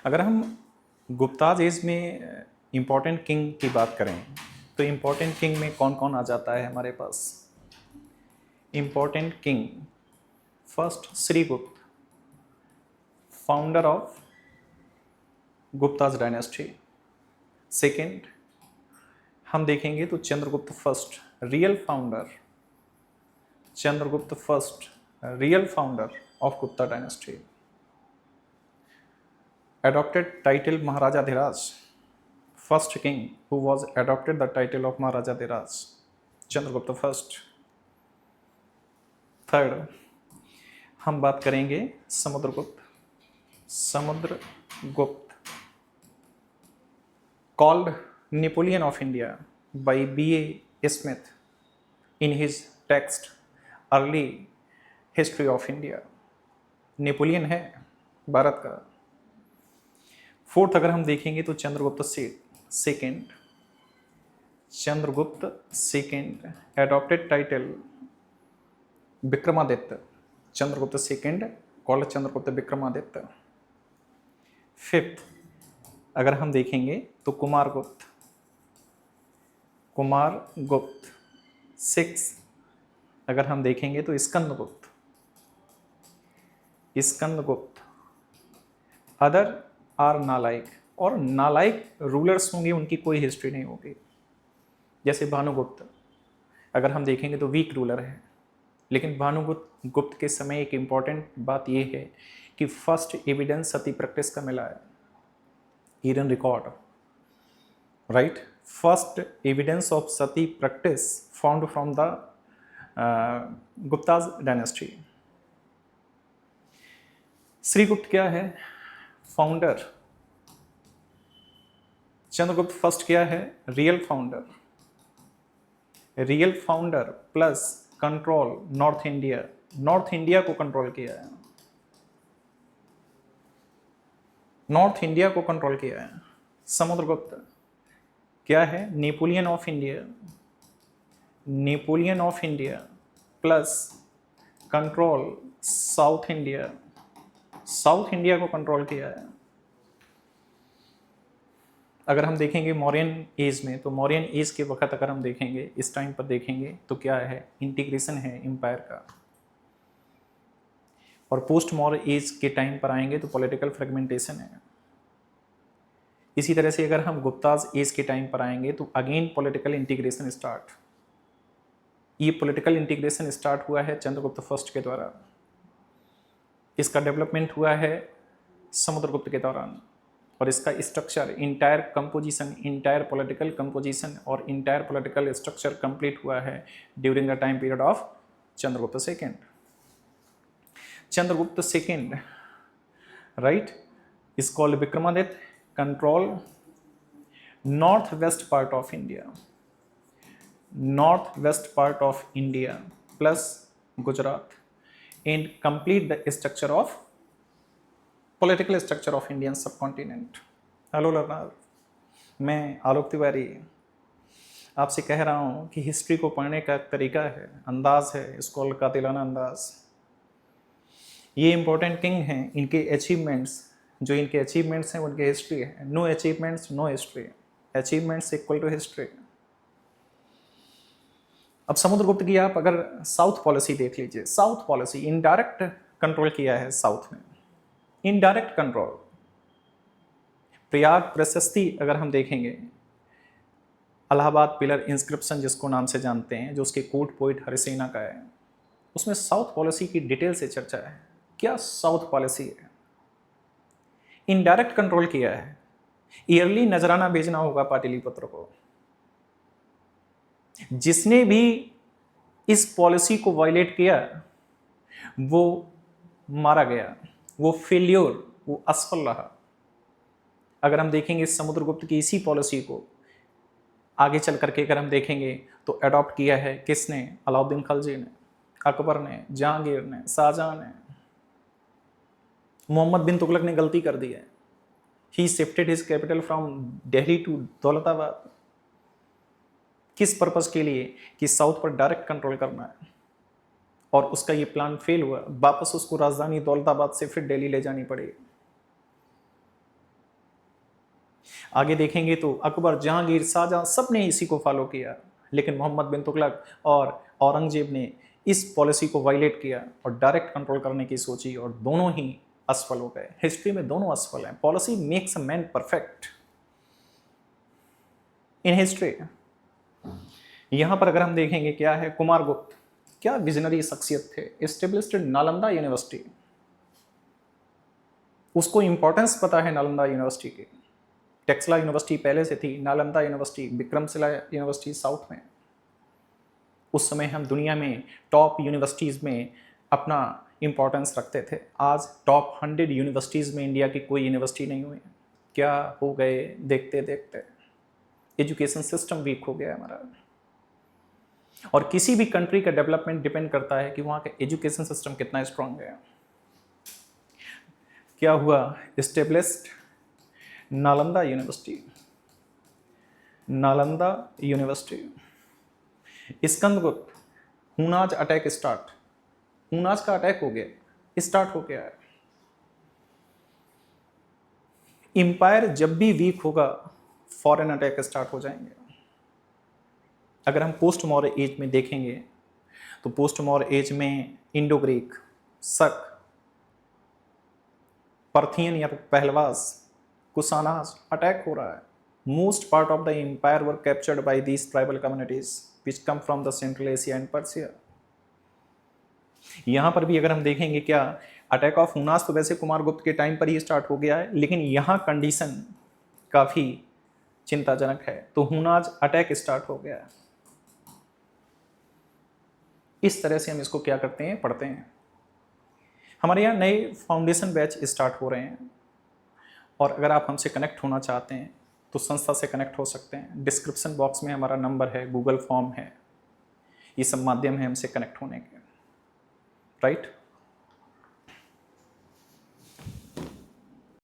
अगर हम गुप्ताज एज में इम्पोर्टेंट किंग की बात करें तो इम्पोर्टेंट किंग में कौन कौन आ जाता है हमारे पास? Important king, first Shrigupta, founder of Guptas dynasty. Second हम देखेंगे तो Chandragupta first, real founder, Chandragupta first real founder of Gupta dynasty. Adopted title Maharaja Dhiraj, first king who was adopted the title of Maharaja Dhiraj, Chandragupta first. Third हम बात करेंगे Samudragupta, Samudragupta called Napoleon of India by B.A. Smith in his text Early History of India. Napoleon है भारत का। Fourth अगर हम देखेंगे तो Chandragupta second, Chandragupta second adopted title Vikramaditya, Chandragupta second called Chandragupta Vikramaditya. Fifth अगर हम देखेंगे तो कुमारगुप्त, कुमारगुप्त। सिक्स अगर हम देखेंगे तो स्कंदगुप्त, स्कंदगुप्त। अदर आर नालायक, और नालायक रूलर्स होंगे उनकी कोई हिस्ट्री नहीं होगी। जैसे भानुगुप्त अगर हम देखेंगे तो वीक रूलर है, लेकिन भानुगुप्त के समय एक इम्पॉर्टेंट बात यह है कि फर्स्ट एविडेंस सती प्रैक्टिस का मिला है, hidden record, right. First evidence of sati practice found from the Guptas dynasty. Srigupta क्या है? फाउंडर। चंद्रगुप्त फर्स्ट क्या है? Real founder, real founder plus control north India, north India को कंट्रोल किया है, नॉर्थ इंडिया को कंट्रोल किया है। समुद्रगुप्त क्या है? Napoleon of India, Napoleon of India plus control south India, south India को कंट्रोल किया है। अगर हम देखेंगे मौर्यन एज में, तो मौर्यन एज के वक्त अगर हम देखेंगे, इस टाइम पर देखेंगे तो क्या है? इंटीग्रेशन है एम्पायर का। और पोस्ट मौर्य एज के टाइम पर आएंगे तो पॉलिटिकल फ्रेगमेंटेशन है। इसी तरह से अगर हम गुप्ताज एज के टाइम पर आएंगे तो अगेन पॉलिटिकल इंटीग्रेशन स्टार्ट। ये पॉलिटिकल इंटीग्रेशन स्टार्ट हुआ है चंद्रगुप्त फर्स्ट के द्वारा। इसका डेवलपमेंट हुआ है समुद्रगुप्त के दौरान, और इसका structure, entire composition, entire political composition और इंटायर पॉलिटिकल स्ट्रक्चर कंप्लीट हुआ है during the time period of Chandragupta second. Chandragupta second, right, is called Vikramaditya, control north west part of India, north west part of India plus Gujarat, and complete the structure of political structure of Indian subcontinent. Hello learner, मैं आलोक तिवारी आपसे कह रहा हूँ कि history को पढ़ने का तरीका है, अंदाज है, इसको कातिलाना अंदाज। ये इंपॉर्टेंट किंग हैं, इनके अचीवमेंट्स, जो इनके अचीवमेंट्स हैं उनकी हिस्ट्री है। No achievements no history, achievements equal to history. अब समुद्रगुप्त की आप अगर साउथ पॉलिसी देख लीजिए, साउथ पॉलिसी इनडायरेक्ट कंट्रोल किया है साउथ में, इनडायरेक्ट कंट्रोल। प्रयाग प्रशस्ति अगर हम देखेंगे, इलाहाबाद पिलर इंस्क्रिप्शन जिसको नाम से जानते हैं, जो उसके कोर्ट पोइट हरिसेना का है, उसमें साउथ पॉलिसी की डिटेल से चर्चा है। क्या साउथ पॉलिसी है? इनडायरेक्ट कंट्रोल किया है। ईयरली नजराना भेजना होगा पाटलिपुत्र को। जिसने भी इस पॉलिसी को वायलेट किया वो मारा गया, वो फेल्योर, वो असफल रहा। अगर हम देखेंगे समुद्रगुप्त की इसी पॉलिसी को आगे चल करके अगर हम देखेंगे तो अडॉप्ट किया है किसने? अलाउद्दीन खलजी ने, अकबर ने, जहांगीर ने, शाहजहां ने। मोहम्मद बिन तुगलक ने गलती कर दी है। He shifted his capital from Delhi to Daulatabad. किस पर्पस के लिए? कि साउथ पर डायरेक्ट कंट्रोल करना है, और उसका ये प्लान फेल हुआ। वापस उसको राजधानी दौलताबाद से फिर दिल्ली ले जानी पड़ी। आगे देखेंगे तो अकबर, जहांगीर, शाहजहां सब ने इसी को फॉलो किया, लेकिन मोहम्मद बिन तुगलक और औरंगजेब ने इस पॉलिसी को वायलेट किया और डायरेक्ट कंट्रोल करने की सोची और दोनों ही असफल हो गए। हिस्ट्री में दोनों असफल हैं। Policy makes a man perfect in history. यहां पर अगर हम देखेंगे क्या है, कुमारगुप्त क्या विजनरी शख्सियत थे, एस्टेब्लिश्ड नालंदा यूनिवर्सिटी। उसको इंपॉर्टेंस पता है नालंदा यूनिवर्सिटी की। टेक्सला यूनिवर्सिटी पहले से थी, Nalanda university, Vikramshila university south में। उस समय हम दुनिया में टॉप यूनिवर्सिटीज़ में अपना इंपॉर्टेंस रखते थे। आज टॉप 100 यूनिवर्सिटीज़ में इंडिया की कोई यूनिवर्सिटी नहीं हुई। क्या हो गए देखते देखते, एजुकेशन सिस्टम वीक हो गया हमारा। और किसी भी कंट्री का डेवलपमेंट डिपेंड करता है कि वहाँ का एजुकेशन सिस्टम कितना स्ट्रांग है। क्या हुआ, established Nalanda university, Nalanda university. Skandagupta, Hunas attack start, Hunas का अटैक हो गया, स्टार्ट हो गया है। इंपायर जब भी वीक होगा फॉरेन अटैक स्टार्ट हो जाएंगे। अगर हम पोस्ट मॉडर्न एज में देखेंगे तो पोस्ट मॉडर्न एज में इंडो ग्रीक, शक, पर्थियन या पहलवास, कुशानाज अटैक हो रहा है। Most part of the empire were captured by these tribal communities which come from the central Asia and Persia. यहां पर भी अगर हम देखेंगे क्या, अटैक ऑफ हुनास तो वैसे कुमारगुप्त के टाइम पर ही स्टार्ट हो गया है, लेकिन यहां कंडीशन काफी चिंताजनक है, तो हुनाज अटैक स्टार्ट हो गया है। इस तरह से हम इसको क्या करते हैं, पढ़ते हैं। हमारे यहाँ नए फाउंडेशन बैच स्टार्ट हो रहे हैं, और अगर आप हमसे कनेक्ट होना चाहते हैं तो संस्था से कनेक्ट हो सकते हैं। डिस्क्रिप्शन बॉक्स में हमारा नंबर है, गूगल फॉर्म है, ये सब माध्यम है हमसे कनेक्ट होने के, राइट।